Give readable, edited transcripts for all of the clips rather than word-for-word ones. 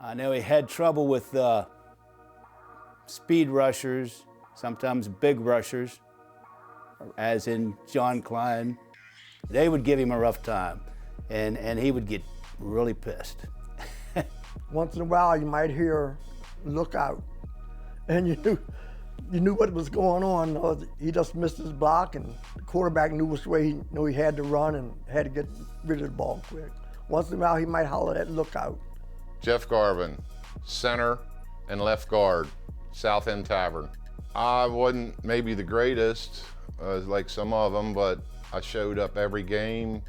I know he had trouble with speed rushers, sometimes big rushers, as in John Klein. They would give him a rough time, and he would get really pissed. Once in a while, you might hear, "Look out," and you knew what was going on. He just missed his block, and the quarterback knew which way he knew he had to run and had to get rid of the ball quick. Once in a while, he might holler that "Look out." Jeff Garvin, center and left guard, South End Tavern. I wasn't maybe the greatest, like some of them, but I showed up every game,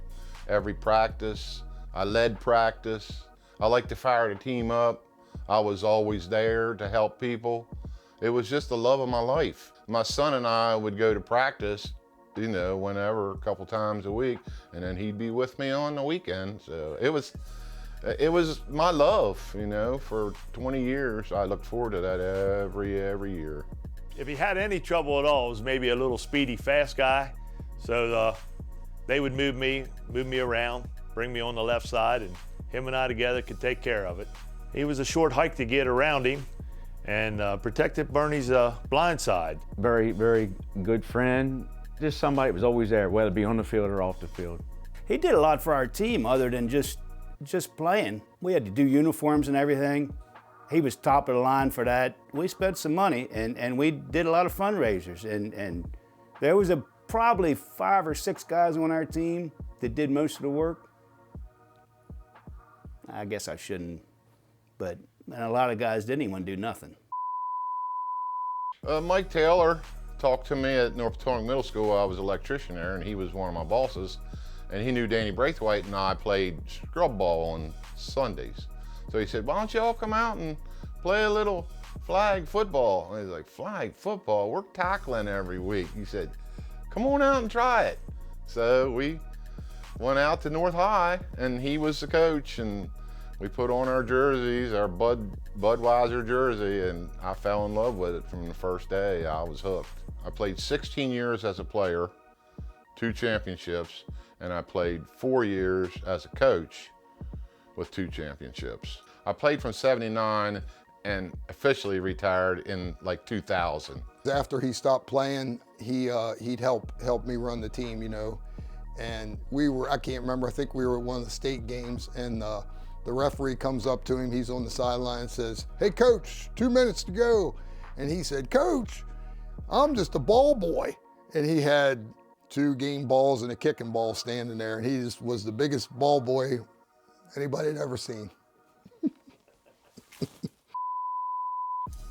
every practice. I led practice. I liked to fire the team up. I was always there to help people. It was just the love of my life. My son and I would go to practice, you know, whenever, a couple times a week, and then he'd be with me on the weekend. So it was my love, you know, for 20 years. I looked forward to that every year. If he had any trouble at all, it was maybe a little speedy, fast guy. So they would move me around, bring me on the left side, and him and I together could take care of it. He was a short hike to get around him and protected Bernie's blind side. Very, very good friend. Just somebody that was always there, whether it be on the field or off the field. He did a lot for our team other than just playing. We had to do uniforms and everything. He was top of the line for that. We spent some money and we did a lot of fundraisers, and there was probably 5 or 6 guys on our team that did most of the work. I guess I shouldn't, but a lot of guys didn't even do nothing. Mike Taylor talked to me at North Potomac Middle School. I was an electrician there, and he was one of my bosses. And he knew Danny Braithwaite and I played scrub ball on Sundays. So he said, "Why don't you all come out and play a little flag football?" And he's like, "Flag football? We're tackling every week." He said, "Come on out and try it." So we went out to North High, and he was the coach, and we put on our jerseys, our Budweiser jersey, and I fell in love with it from the first day. I was hooked. I played 16 years as a player, 2 championships, and I played 4 years as a coach with 2 championships. I played from '79 and officially retired in like 2000. After he stopped playing, he'd help me run the team, you know. And I can't remember, I think we were at one of the state games, and the referee comes up to him, he's on the sideline and says, "Hey coach, 2 minutes to go." And he said, "Coach, I'm just a ball boy." And he had 2 game balls and a kicking ball standing there, and he just was the biggest ball boy anybody had ever seen.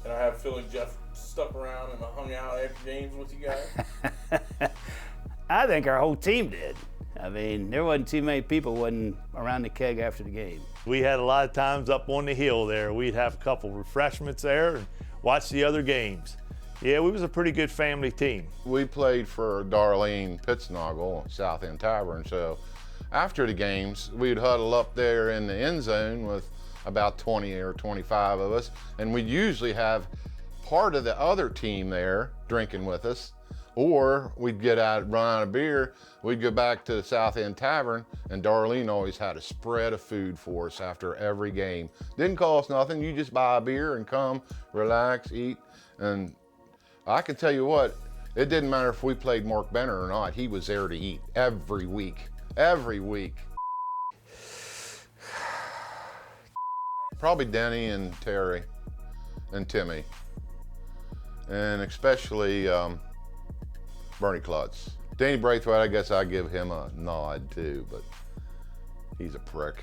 And I have a feeling Jeff stuck around and hung out after games with you guys. I think our whole team did. I mean, there wasn't too many people wasn't around the keg after the game. We had a lot of times up on the hill there. We'd have a couple refreshments there and watch the other games. Yeah, we was a pretty good family team. We played for Darlene Pittsnoggle, South End Tavern, so after the games, we'd huddle up there in the end zone with about 20 or 25 of us, and we'd usually have part of the other team there drinking with us, or we'd run out of beer, we'd go back to the South End Tavern, and Darlene always had a spread of food for us after every game. Didn't cost nothing, you just buy a beer and come, relax, eat, and I can tell you what, it didn't matter if we played Mark Benner or not, he was there to eat every week. Every week. Probably Denny and Terry and Timmy, and especially Bernie Klutz. Danny Braithwaite, I guess I give him a nod too, but he's a prick.